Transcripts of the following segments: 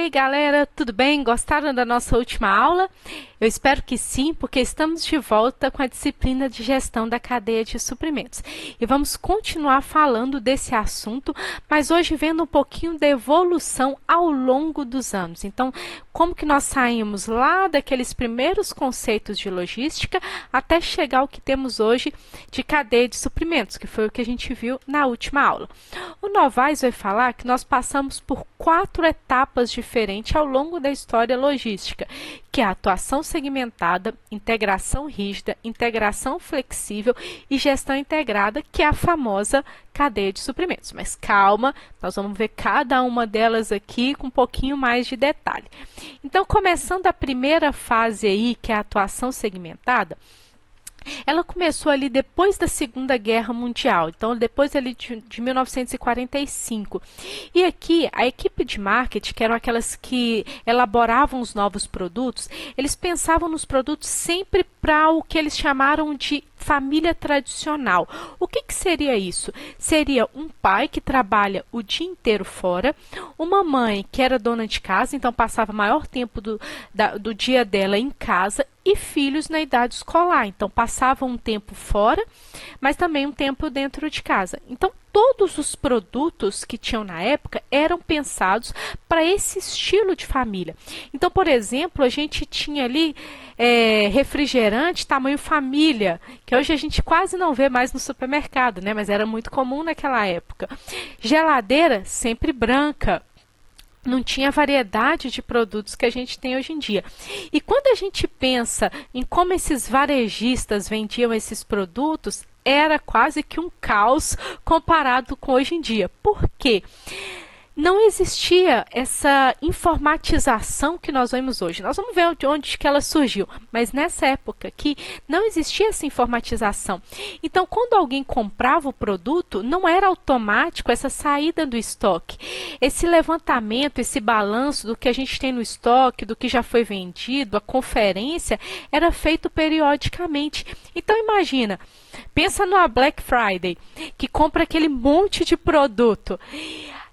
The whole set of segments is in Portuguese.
aí, galera, tudo bem? Gostaram da nossa última aula? Eu espero que sim, porque estamos de volta com a disciplina de gestão da cadeia de suprimentos. E vamos continuar falando desse assunto, mas hoje vendo um pouquinho da evolução ao longo dos anos. Então, como que nós saímos lá daqueles primeiros conceitos de logística até chegar ao que temos hoje de cadeia de suprimentos, que foi o que a gente viu na última aula. O Novaes vai falar que nós passamos por 4 etapas diferentes ao longo da história logística, que é a atuação segmentada, integração rígida, integração flexível e gestão integrada, que é a famosa cadeia de suprimentos. Mas calma, nós vamos ver cada uma delas aqui com um pouquinho mais de detalhe. Então, começando a primeira fase aí, que é a atuação segmentada, ela começou ali depois da Segunda Guerra Mundial, então depois ali de 1945. E aqui a equipe de marketing, que eram aquelas que elaboravam os novos produtos, eles pensavam nos produtos sempre para o que eles chamaram de família tradicional. O que seria isso? Seria um pai que trabalha o dia inteiro fora, uma mãe que era dona de casa, então passava o maior tempo do dia dela em casa, e filhos na idade escolar, então passavam um tempo fora, mas também um tempo dentro de casa. Então, todos os produtos que tinham na época eram pensados para esse estilo de família. Então, por exemplo, a gente tinha ali refrigerante tamanho família, que hoje a gente quase não vê mais no supermercado, né? Mas era muito comum naquela época. Geladeira sempre branca. Não tinha variedade de produtos que a gente tem hoje em dia. E quando a gente pensa em como esses varejistas vendiam esses produtos, era quase que um caos comparado com hoje em dia. Por quê? Não existia essa informatização que nós vemos hoje. Nós vamos ver de onde que ela surgiu, mas nessa época aqui não existia essa informatização. Então, quando alguém comprava o produto, não era automático essa saída do estoque. Esse levantamento, esse balanço do que a gente tem no estoque, do que já foi vendido, a conferência, era feito periodicamente. Então, imagina, pensa numa Black Friday, que compra aquele monte de produto.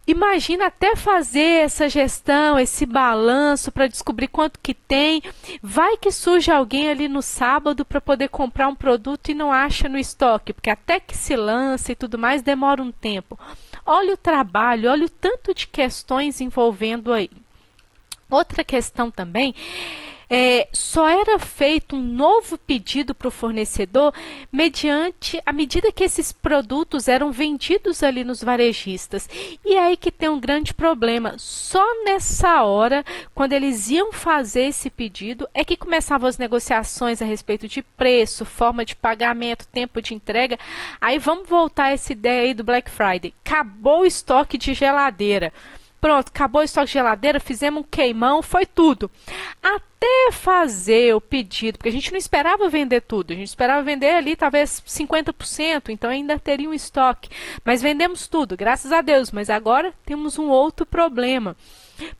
Imagina até fazer essa gestão, esse balanço para descobrir quanto que tem. Vai que surge alguém ali no sábado para poder comprar um produto e não acha no estoque, porque até que se lança e tudo mais demora um tempo. Olha o trabalho, olha o tanto de questões envolvendo aí. Outra questão também, só era feito um novo pedido para o fornecedor mediante à medida que esses produtos eram vendidos ali nos varejistas. E aí que tem um grande problema. Só nessa hora, quando eles iam fazer esse pedido, é que começavam as negociações a respeito de preço, forma de pagamento, tempo de entrega. Aí vamos voltar a essa ideia aí do Black Friday. Acabou o estoque de geladeira. Pronto, acabou o estoque de geladeira, fizemos um queimão, foi tudo. Até fazer o pedido, porque a gente não esperava vender tudo, a gente esperava vender ali talvez 50%, então ainda teria um estoque. Mas vendemos tudo, graças a Deus, mas agora temos um outro problema.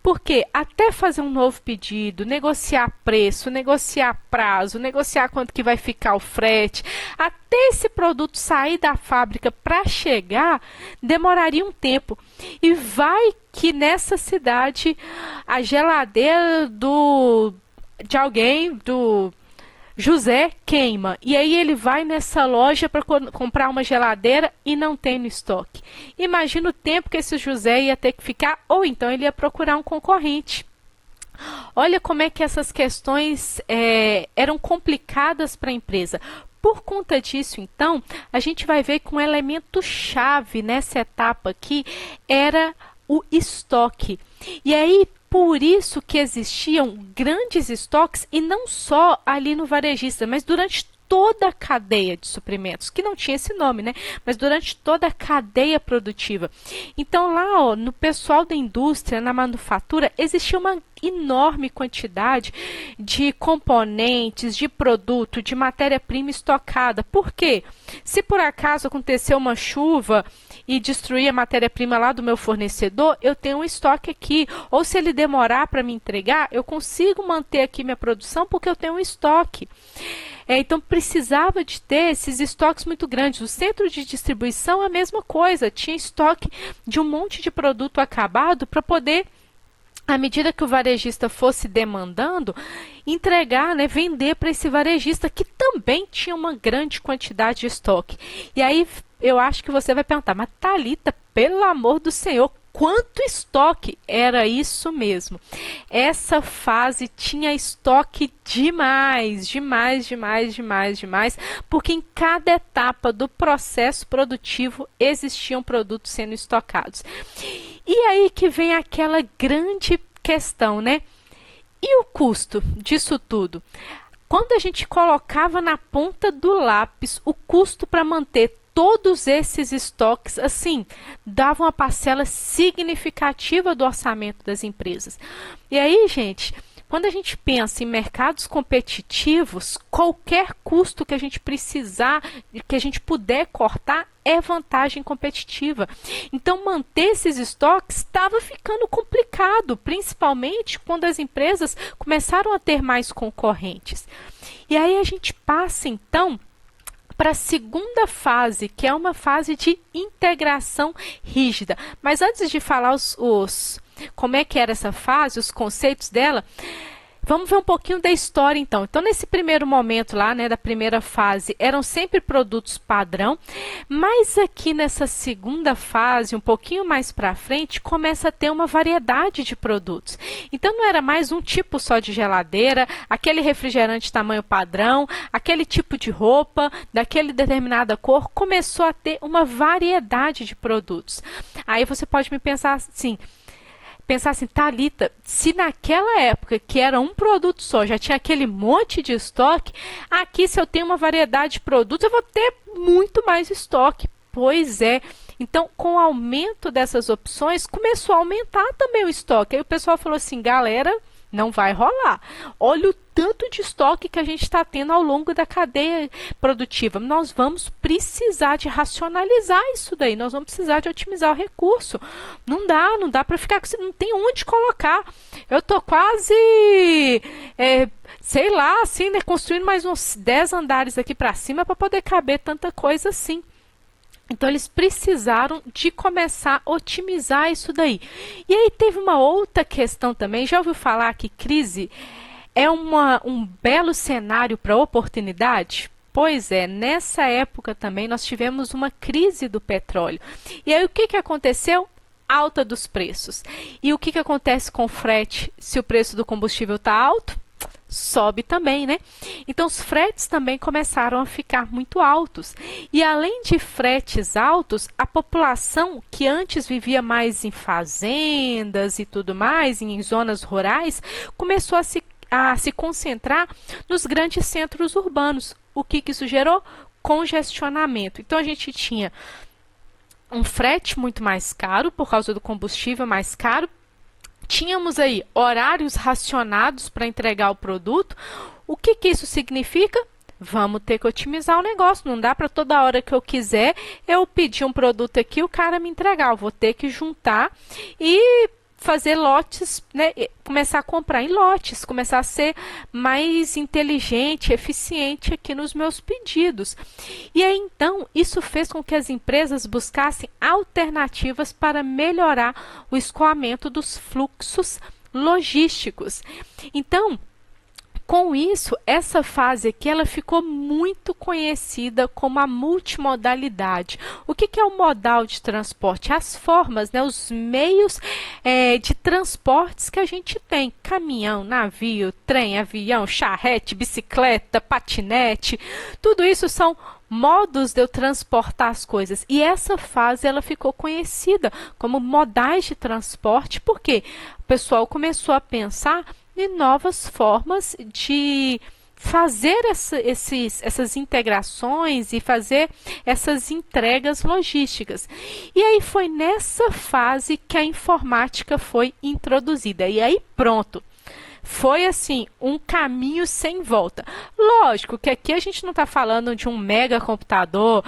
Porque até fazer um novo pedido, negociar preço, negociar prazo, negociar quanto que vai ficar o frete, até esse produto sair da fábrica para chegar, demoraria um tempo. E vai que nessa cidade a geladeira de alguém, do José, queima. E aí ele vai nessa loja para comprar uma geladeira e não tem no estoque. Imagina o tempo que esse José ia ter que ficar, ou então ele ia procurar um concorrente. Olha como é que essas questões eram complicadas para a empresa. Por conta disso, então, a gente vai ver que um elemento chave nessa etapa aqui era o estoque. E aí, por isso que existiam grandes estoques, e não só ali no varejista, mas durante toda a cadeia de suprimentos, que não tinha esse nome, né? Mas durante toda a cadeia produtiva. Então lá, ó, no pessoal da indústria, na manufatura, existia uma enorme quantidade de componentes, de produto, de matéria-prima estocada. Por quê? Se por acaso aconteceu uma chuva e destruir a matéria-prima lá do meu fornecedor, eu tenho um estoque aqui. Ou se ele demorar para me entregar, eu consigo manter aqui minha produção porque eu tenho um estoque. Então, precisava de ter esses estoques muito grandes. O centro de distribuição, a mesma coisa. Tinha estoque de um monte de produto acabado para poder à medida que o varejista fosse demandando, entregar, né, vender para esse varejista que também tinha uma grande quantidade de estoque. E aí eu acho que você vai perguntar, mas Thalita, pelo amor do Senhor, quanto estoque? Era isso mesmo. Essa fase tinha estoque demais, demais, demais, demais, demais, porque em cada etapa do processo produtivo existiam produtos sendo estocados. E aí que vem aquela grande questão, né? E o custo disso tudo? Quando a gente colocava na ponta do lápis o custo para manter todos esses estoques, assim, dava uma parcela significativa do orçamento das empresas. E aí, gente, quando a gente pensa em mercados competitivos, qualquer custo que a gente precisar, que a gente puder cortar, é vantagem competitiva. Então, manter esses estoques estava ficando complicado, principalmente quando as empresas começaram a ter mais concorrentes. E aí a gente passa, então, para a segunda fase, que é uma fase de integração rígida. Mas antes de falar como é que era essa fase, os conceitos dela, vamos ver um pouquinho da história, então. Então, nesse primeiro momento lá, né, da primeira fase, eram sempre produtos padrão, mas aqui nessa segunda fase, um pouquinho mais para frente, começa a ter uma variedade de produtos. Então, não era mais um tipo só de geladeira, aquele refrigerante tamanho padrão, aquele tipo de roupa, daquele determinada cor, começou a ter uma variedade de produtos. Aí você pode me pensar assim, Thalita, se naquela época que era um produto só, já tinha aquele monte de estoque, aqui se eu tenho uma variedade de produtos, eu vou ter muito mais estoque. Pois é. Então, com o aumento dessas opções, começou a aumentar também o estoque. Aí o pessoal falou assim, galera, não vai rolar. Olha o tanto de estoque que a gente está tendo ao longo da cadeia produtiva. Nós vamos precisar de racionalizar isso daí. Nós vamos precisar de otimizar o recurso. Não dá para ficar com isso. Não tem onde colocar. Eu estou quase, sei lá, assim, né, construindo mais uns 10 andares aqui para cima para poder caber tanta coisa assim. Então, eles precisaram de começar a otimizar isso daí. E aí teve uma outra questão também. Já ouviu falar que crise é um belo cenário para oportunidade? Pois é, nessa época também nós tivemos uma crise do petróleo. E aí o que aconteceu? Alta dos preços. E o que acontece com o frete se o preço do combustível está alto? Sobe também, né? Então, os fretes também começaram a ficar muito altos. E além de fretes altos, a população que antes vivia mais em fazendas e tudo mais, em zonas rurais, começou a se concentrar nos grandes centros urbanos. O que isso gerou? Congestionamento. Então, a gente tinha um frete muito mais caro, por causa do combustível mais caro. Tínhamos aí horários racionados para entregar o produto. O que isso significa? Vamos ter que otimizar o negócio. Não dá para toda hora que eu quiser eu pedir um produto aqui e o cara me entregar. Eu vou ter que juntar e fazer lotes, né? Começar a comprar em lotes, começar a ser mais inteligente, eficiente aqui nos meus pedidos. E aí, então, isso fez com que as empresas buscassem alternativas para melhorar o escoamento dos fluxos logísticos. Então, com isso, essa fase aqui ela ficou muito conhecida como a multimodalidade. O que é o modal de transporte? As formas, né, os meios de transportes que a gente tem. Caminhão, navio, trem, avião, charrete, bicicleta, patinete. Tudo isso são modos de eu transportar as coisas. E essa fase ela ficou conhecida como modais de transporte, porque o pessoal começou a pensar em novas formas de fazer essas integrações e fazer essas entregas logísticas. E aí foi nessa fase que a informática foi introduzida. E aí pronto. Foi assim, um caminho sem volta. Lógico que aqui a gente não está falando de um mega computador.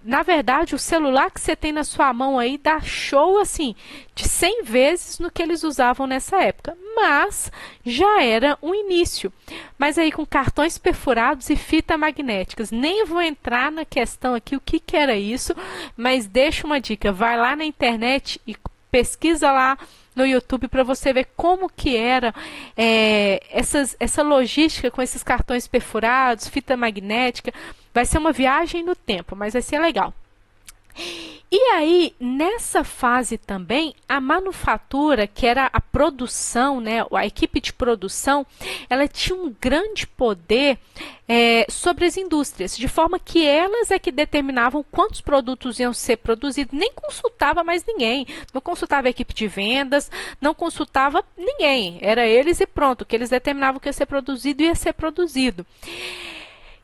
Na verdade, o celular que você tem na sua mão aí dá show assim, de 100 vezes no que eles usavam nessa época. Mas já era um início. Mas aí com cartões perfurados e fita magnéticas. Nem vou entrar na questão aqui o que era isso, mas deixa uma dica. Vai lá na internet e pesquisa lá no YouTube para você ver como que era essa logística com esses cartões perfurados, fita magnética. Vai ser uma viagem no tempo, mas vai ser legal. E aí, nessa fase também, a manufatura, que era a produção, né, a equipe de produção, ela tinha um grande poder sobre as indústrias, de forma que elas é que determinavam quantos produtos iam ser produzidos, nem consultava mais ninguém, não consultava a equipe de vendas, não consultava ninguém, era eles e pronto, que eles determinavam o que ia ser produzido, ia ser produzido.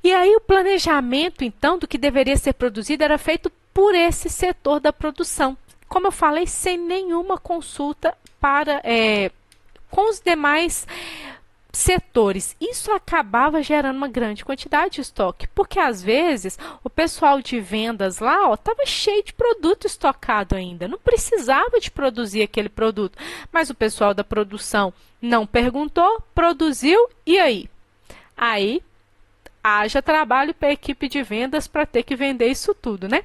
E aí o planejamento, então, do que deveria ser produzido era feito por esse setor da produção. Como eu falei, sem nenhuma consulta com os demais setores. Isso acabava gerando uma grande quantidade de estoque, porque às vezes o pessoal de vendas lá estava cheio de produto estocado ainda, não precisava de produzir aquele produto, mas o pessoal da produção não perguntou, produziu, e aí? Aí haja trabalho para a equipe de vendas para ter que vender isso tudo, né?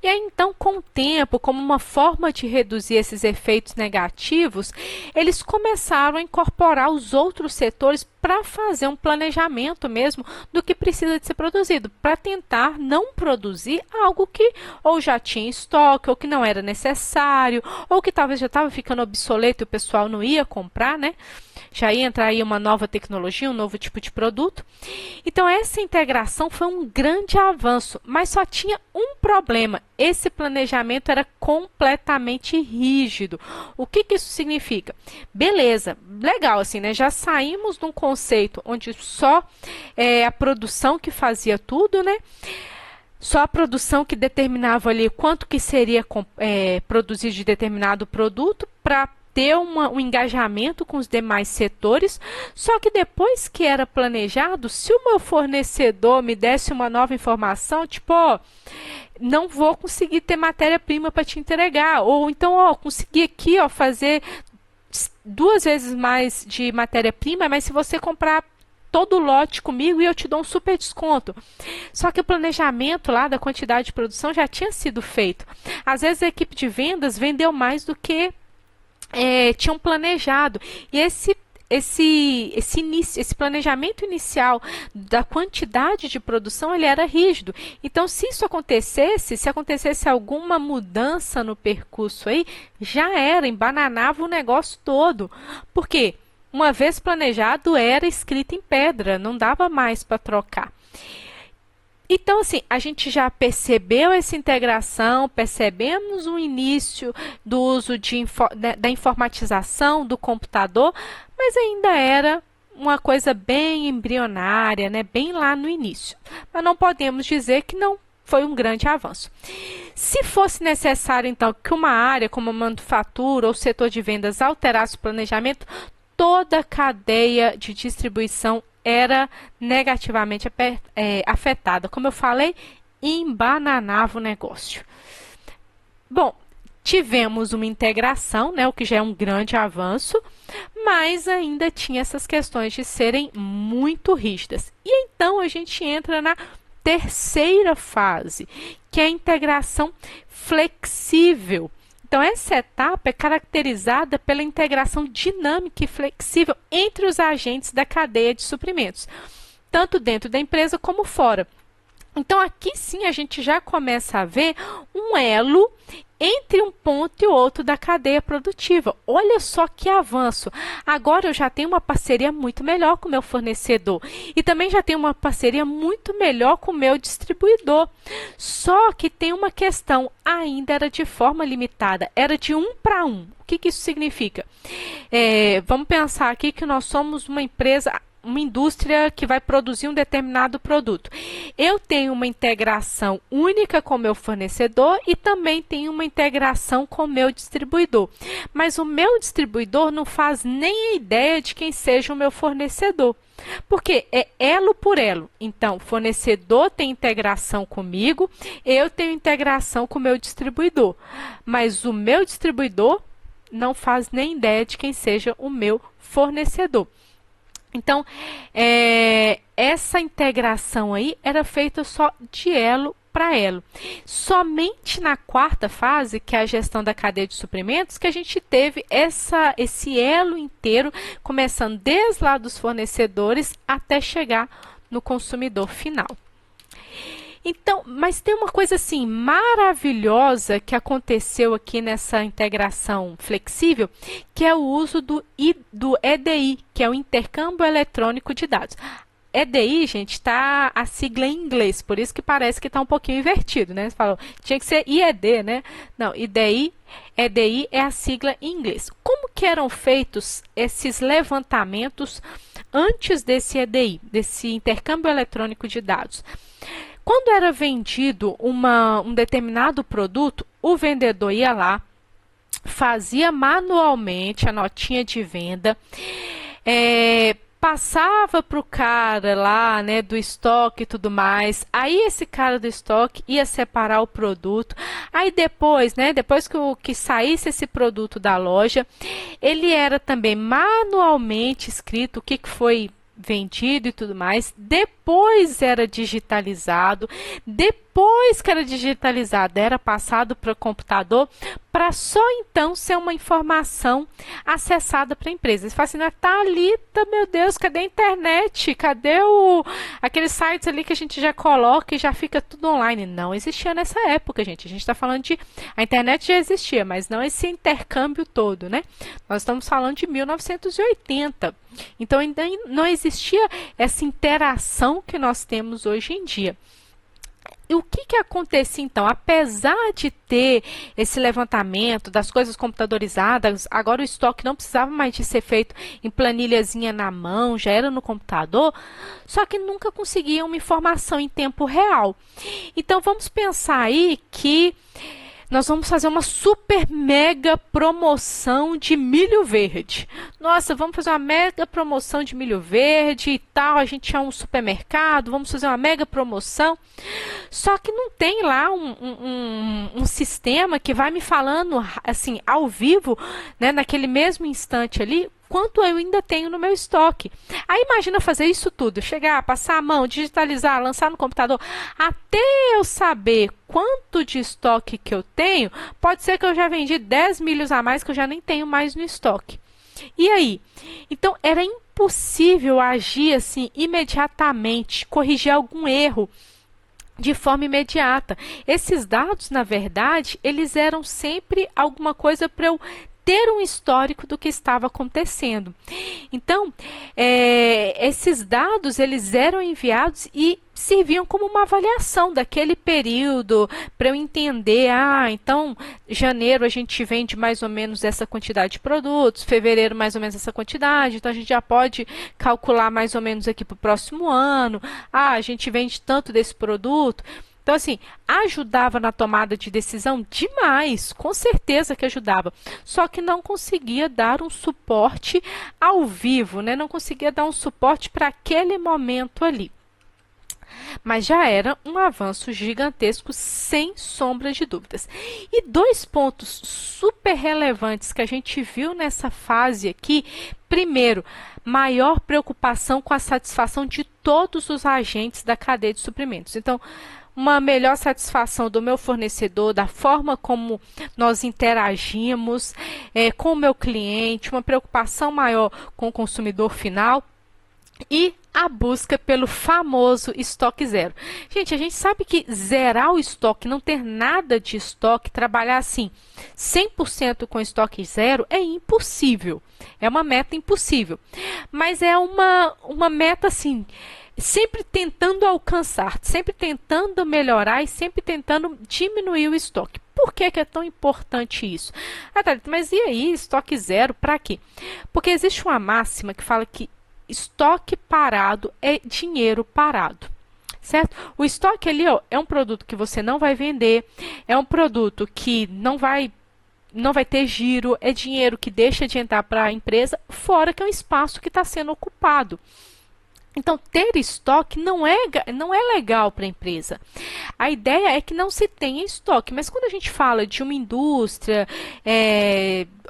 E aí, então, com o tempo, como uma forma de reduzir esses efeitos negativos, eles começaram a incorporar os outros setores para fazer um planejamento mesmo do que precisa de ser produzido, para tentar não produzir algo que ou já tinha estoque, ou que não era necessário, ou que talvez já estava ficando obsoleto e o pessoal não ia comprar, né? Já ia entrar aí uma nova tecnologia, um novo tipo de produto. Então, essa integração foi um grande avanço, mas só tinha um problema. Esse planejamento era completamente rígido. O que isso significa? Beleza, legal assim, né? Já saímos de um conceito onde só a produção que fazia tudo, né? Só a produção que determinava ali quanto que seria produzido de determinado produto para ter um engajamento com os demais setores, só que depois que era planejado, se o meu fornecedor me desse uma nova informação, tipo, não vou conseguir ter matéria-prima para te entregar, ou então, consegui aqui, fazer 2 vezes mais de matéria-prima, mas se você comprar todo o lote comigo e eu te dou um super desconto. Só que o planejamento lá da quantidade de produção já tinha sido feito. Às vezes a equipe de vendas vendeu mais do que tinham planejado. E esse planejamento inicial da quantidade de produção, ele era rígido. Então, se acontecesse alguma mudança no percurso aí, já era, embananava o negócio todo. Por quê? Uma vez planejado, era escrito em pedra, não dava mais para trocar. Então, assim, a gente já percebeu essa integração, percebemos o início do uso da informatização do computador, mas ainda era uma coisa bem embrionária, né? Bem lá no início. Mas não podemos dizer que não foi um grande avanço. Se fosse necessário, então, que uma área como a manufatura ou o setor de vendas alterasse o planejamento, toda a cadeia de distribuição era negativamente afetada. Como eu falei, embananava o negócio. Bom, tivemos uma integração, né, o que já é um grande avanço, mas ainda tinha essas questões de serem muito rígidas. E então a gente entra na terceira fase, que é a integração flexível. Então, essa etapa é caracterizada pela integração dinâmica e flexível entre os agentes da cadeia de suprimentos, tanto dentro da empresa como fora. Então, aqui sim a gente já começa a ver um elo entre um ponto e outro da cadeia produtiva. Olha só que avanço! Agora eu já tenho uma parceria muito melhor com o meu fornecedor e também já tenho uma parceria muito melhor com o meu distribuidor. Só que tem uma questão, ainda era de forma limitada, era de 1 para 1. O que isso significa? Vamos pensar aqui que nós somos uma empresa, uma indústria que vai produzir um determinado produto. Eu tenho uma integração única com o meu fornecedor e também tenho uma integração com o meu distribuidor. Mas o meu distribuidor não faz nem a ideia de quem seja o meu fornecedor. Porque é elo por elo. Então, o fornecedor tem integração comigo, eu tenho integração com o meu distribuidor. Mas o meu distribuidor não faz nem ideia de quem seja o meu fornecedor. Então, essa integração aí era feita só de elo para elo. Somente na quarta fase, que é a gestão da cadeia de suprimentos, que a gente teve esse elo inteiro, começando desde lá dos fornecedores até chegar no consumidor final. Então, mas tem uma coisa assim maravilhosa que aconteceu aqui nessa integração flexível, que é o uso do EDI, que é o intercâmbio eletrônico de dados. EDI, gente, está a sigla em inglês, por isso que parece que está um pouquinho invertido, né? Você falou, tinha que ser IED, né? Não, EDI é a sigla em inglês. Como que eram feitos esses levantamentos antes desse EDI, desse intercâmbio eletrônico de dados? Quando era vendido um determinado produto, o vendedor ia lá, fazia manualmente a notinha de venda, passava para o cara lá, né, do estoque e tudo mais. Aí esse cara do estoque ia separar o produto. Aí depois, né, depois que saísse esse produto da loja, ele era também manualmente escrito o que foi vendido e tudo mais, depois era digitalizado, depois que era digitalizado, era passado para o computador, para só então ser uma informação acessada para a empresa. Você fala assim, Thalita, meu Deus, cadê a internet? Cadê aqueles sites ali que a gente já coloca e já fica tudo online? Não existia nessa época, gente. A gente está falando de... A internet já existia, mas não esse intercâmbio todo, né? Nós estamos falando de 1980. Então, ainda não existia essa interação que nós temos hoje em dia. E o que acontecia então? Apesar de ter esse levantamento das coisas computadorizadas, agora o estoque não precisava mais de ser feito em planilhazinha na mão, já era no computador, só que nunca conseguia uma informação em tempo real. Então vamos pensar aí que nós vamos fazer uma super mega promoção de milho verde. Nossa, vamos fazer uma mega promoção de milho verde e tal. A gente é um supermercado, vamos fazer uma mega promoção. Só que não tem lá um sistema que vai me falando assim, ao vivo, né, naquele mesmo instante ali, quanto eu ainda tenho no meu estoque. Aí imagina fazer isso tudo, chegar, passar a mão, digitalizar, lançar no computador, até eu saber quanto de estoque que eu tenho, pode ser que eu já vendi 10 milhos a mais que eu já nem tenho mais no estoque. E aí? Então era impossível agir assim imediatamente, corrigir algum erro de forma imediata. Esses dados, na verdade, eles eram sempre alguma coisa para eu ter um histórico do que estava acontecendo. Então, esses dados eles eram enviados e serviam como uma avaliação daquele período para eu entender, então janeiro a gente vende mais ou menos essa quantidade de produtos, fevereiro mais ou menos essa quantidade, então a gente já pode calcular mais ou menos aqui para o próximo ano, a gente vende tanto desse produto. Então, assim, ajudava na tomada de decisão demais, com certeza que ajudava. Só que não conseguia dar um suporte ao vivo, né? Não conseguia dar um suporte para aquele momento ali. Mas já era um avanço gigantesco, sem sombra de dúvidas. E dois pontos super relevantes que a gente viu nessa fase aqui. Primeiro, maior preocupação com a satisfação de todos os agentes da cadeia de suprimentos. Então, uma melhor satisfação do meu fornecedor, da forma como nós interagimos com o meu cliente, uma preocupação maior com o consumidor final e a busca pelo famoso estoque zero. Gente, a gente sabe que zerar o estoque, não ter nada de estoque, trabalhar assim 100% com estoque zero é impossível. É uma meta impossível. Mas é uma meta assim, sempre tentando alcançar, sempre tentando melhorar e sempre tentando diminuir o estoque. Por que é tão importante isso? Thalita, mas e aí, estoque zero, para quê? Porque existe uma máxima que fala que estoque parado é dinheiro parado. Certo? O estoque ali é um produto que você não vai vender, é um produto que não vai ter giro, é dinheiro que deixa de entrar para a empresa, fora que é um espaço que está sendo ocupado. Então, ter estoque não é legal para a empresa. A ideia é que não se tenha estoque, mas quando a gente fala de uma indústria,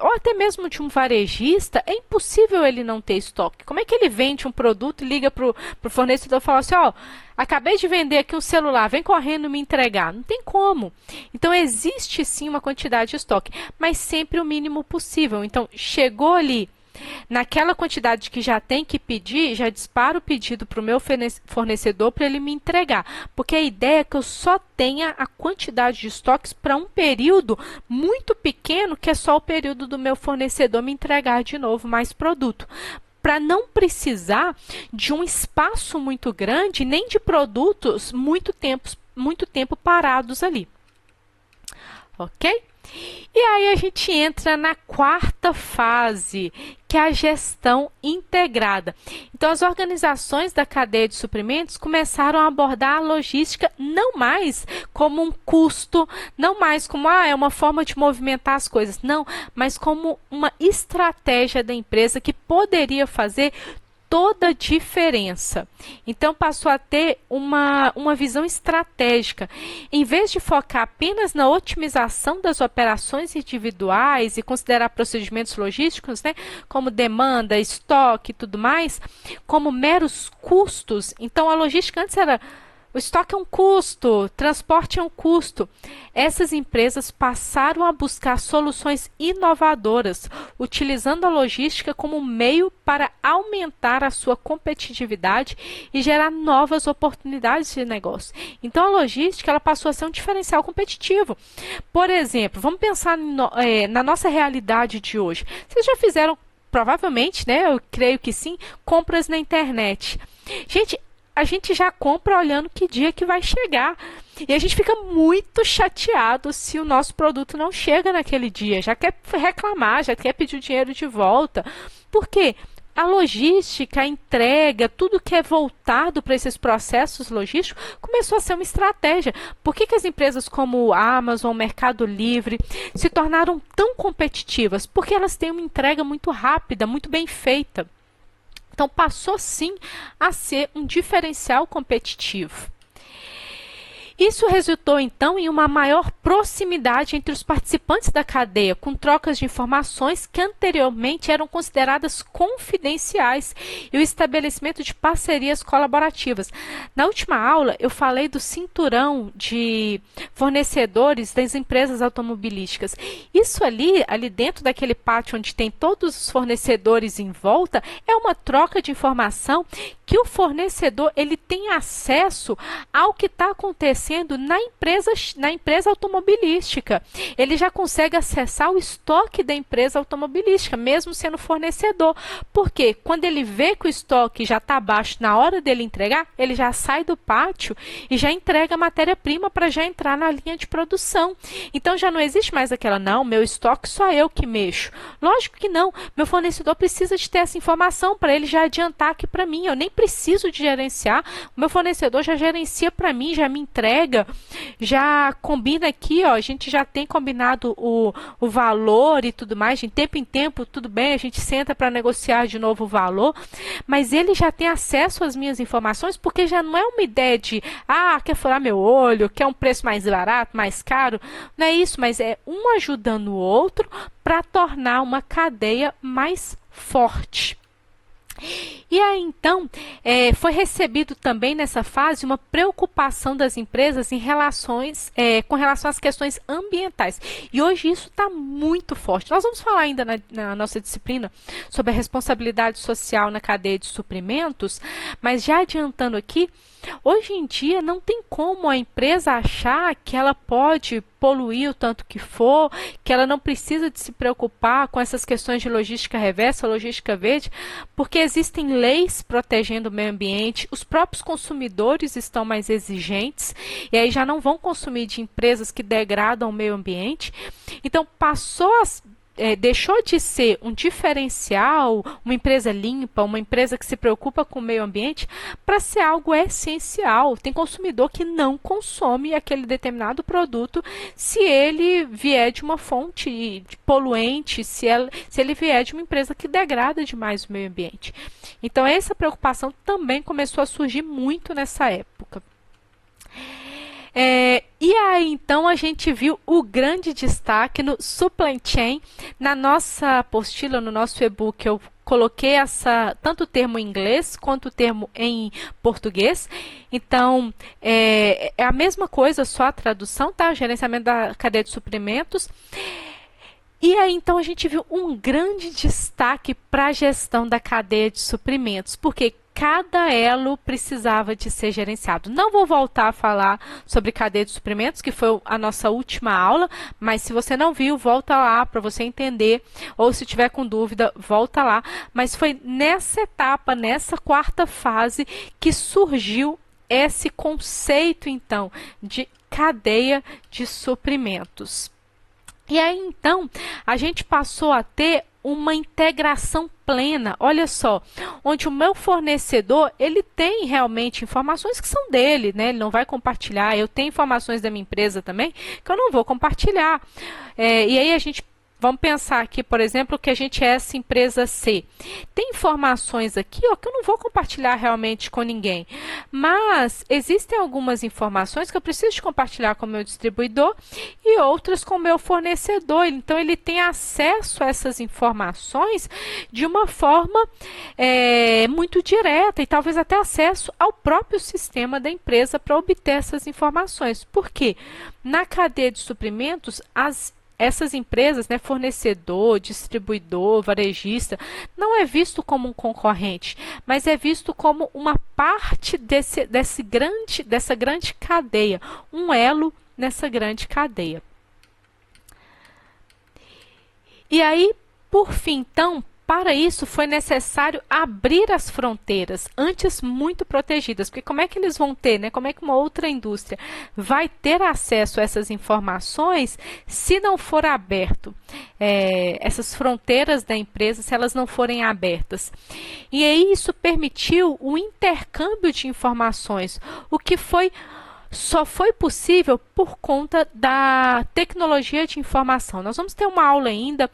ou até mesmo de um varejista, é impossível ele não ter estoque. Como é que ele vende um produto e liga para o fornecedor e fala assim, ó, acabei de vender aqui um celular, vem correndo me entregar. Não tem como. Então, existe sim uma quantidade de estoque, mas sempre o mínimo possível. Então, chegou ali, naquela quantidade que já tem que pedir, já disparo o pedido para o meu fornecedor para ele me entregar. Porque a ideia é que eu só tenha a quantidade de estoques para um período muito pequeno, que é só o período do meu fornecedor me entregar de novo mais produto. Para não precisar de um espaço muito grande, nem de produtos muito tempo parados ali. Ok? E aí a gente entra na quarta fase, que é a gestão integrada. Então, as organizações da cadeia de suprimentos começaram a abordar a logística não mais como um custo, não mais como é uma forma de movimentar as coisas, não, mas como uma estratégia da empresa que poderia fazer toda a diferença. Então, passou a ter uma visão estratégica. Em vez de focar apenas na otimização das operações individuais e considerar procedimentos logísticos, né, como demanda, estoque e tudo mais, como meros custos. Então, a logística antes era: o estoque é um custo, transporte é um custo. Essas empresas passaram a buscar soluções inovadoras, utilizando a logística como meio para aumentar a sua competitividade e gerar novas oportunidades de negócio. Então, a logística ela passou a ser um diferencial competitivo. Por exemplo, vamos pensar na nossa realidade de hoje. Vocês já fizeram, provavelmente, né, eu creio que sim, compras na internet. Gente, a gente já compra olhando que dia que vai chegar. E a gente fica muito chateado se o nosso produto não chega naquele dia. Já quer reclamar, já quer pedir o dinheiro de volta. Por quê? A logística, a entrega, tudo que é voltado para esses processos logísticos começou a ser uma estratégia. Por que as empresas como a Amazon, o Mercado Livre se tornaram tão competitivas? Porque elas têm uma entrega muito rápida, muito bem feita. Então, passou sim a ser um diferencial competitivo. Isso resultou, então, em uma maior proximidade entre os participantes da cadeia, com trocas de informações que anteriormente eram consideradas confidenciais e o estabelecimento de parcerias colaborativas. Na última aula, eu falei do cinturão de fornecedores das empresas automobilísticas. Isso ali dentro daquele pátio onde tem todos os fornecedores em volta, é uma troca de informação que o fornecedor ele tem acesso ao que está acontecendo na empresa automobilística. Ele já consegue acessar o estoque da empresa automobilística, mesmo sendo fornecedor. Porque quando ele vê que o estoque já está baixo na hora dele entregar, ele já sai do pátio e já entrega a matéria-prima para já entrar na linha de produção. Então já não existe mais aquela, não, meu estoque só eu que mexo. Lógico que não. Meu fornecedor precisa de ter essa informação para ele já adiantar aqui para mim. Eu nem preciso de gerenciar. O meu fornecedor já gerencia para mim, já me entrega, já combina aqui, ó, a gente já tem combinado o valor e tudo mais, de tempo em tempo, tudo bem, a gente senta para negociar de novo o valor, mas ele já tem acesso às minhas informações, porque já não é uma ideia de, quer furar meu olho, quer um preço mais barato, mais caro, não é isso, mas é um ajudando o outro para tornar uma cadeia mais forte. E aí, então, foi recebido também nessa fase uma preocupação das empresas com relação às questões ambientais. E hoje isso está muito forte. Nós vamos falar ainda na nossa disciplina sobre a responsabilidade social na cadeia de suprimentos, mas já adiantando aqui, hoje em dia não tem como a empresa achar que ela pode poluir o tanto que for, que ela não precisa de se preocupar com essas questões de logística reversa, logística verde, porque existem leis protegendo o meio ambiente, os próprios consumidores estão mais exigentes e aí já não vão consumir de empresas que degradam o meio ambiente. Então, deixou de ser um diferencial, uma empresa limpa, uma empresa que se preocupa com o meio ambiente, para ser algo essencial. Tem consumidor que não consome aquele determinado produto se ele vier de uma fonte poluente, se ele vier de uma empresa que degrada demais o meio ambiente. Então, essa preocupação também começou a surgir muito nessa época. E aí, então, a gente viu o grande destaque no supply chain. Na nossa apostila, no nosso e-book, eu coloquei tanto o termo em inglês quanto o termo em português. Então, é a mesma coisa, só a tradução, tá? Gerenciamento da cadeia de suprimentos. E aí, então, a gente viu um grande destaque para a gestão da cadeia de suprimentos, porque cada elo precisava de ser gerenciado. Não vou voltar a falar sobre cadeia de suprimentos, que foi a nossa última aula, mas se você não viu, volta lá para você entender, ou se tiver com dúvida, volta lá. Mas foi nessa etapa, nessa quarta fase, que surgiu esse conceito, então, de cadeia de suprimentos. E aí, então, a gente passou a ter uma integração plena, olha só, onde o meu fornecedor, ele tem realmente informações que são dele, né? Ele não vai compartilhar. Eu tenho informações da minha empresa também que eu não vou compartilhar. E aí vamos pensar aqui, por exemplo, que a gente é essa empresa C. Tem informações aqui, ó, que eu não vou compartilhar realmente com ninguém, mas existem algumas informações que eu preciso de compartilhar com o meu distribuidor e outras com o meu fornecedor. Então, ele tem acesso a essas informações de uma forma muito direta e talvez até acesso ao próprio sistema da empresa para obter essas informações. Por quê? Na cadeia de suprimentos, essas empresas, né, fornecedor, distribuidor, varejista, não é visto como um concorrente, mas é visto como uma parte dessa grande cadeia, um elo nessa grande cadeia. E aí, por fim, então, para isso foi necessário abrir as fronteiras, antes muito protegidas, porque como é que eles vão ter, né? Como é que uma outra indústria vai ter acesso a essas informações se não for aberto? Essas fronteiras da empresa, se elas não forem abertas. E aí isso permitiu o intercâmbio de informações, o que só foi possível por conta da tecnologia de informação. Nós vamos ter uma aula ainda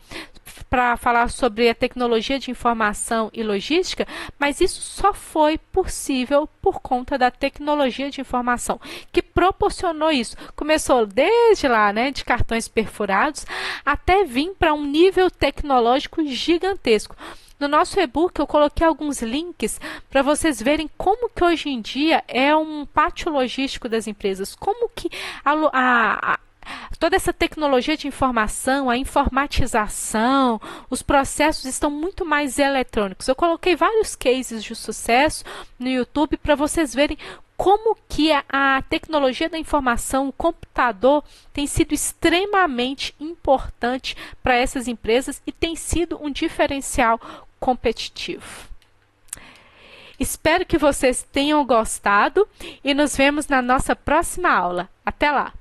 para falar sobre a tecnologia de informação e logística, mas isso só foi possível por conta da tecnologia de informação, que proporcionou isso. Começou desde lá, né, de cartões perfurados, até vir para um nível tecnológico gigantesco. No nosso e-book eu coloquei alguns links para vocês verem como que hoje em dia é um pátio logístico das empresas, como que toda essa tecnologia de informação, a informatização, os processos estão muito mais eletrônicos. Eu coloquei vários cases de sucesso no YouTube para vocês verem como que a tecnologia da informação, o computador, tem sido extremamente importante para essas empresas e tem sido um diferencial competitivo. Espero que vocês tenham gostado e nos vemos na nossa próxima aula. Até lá!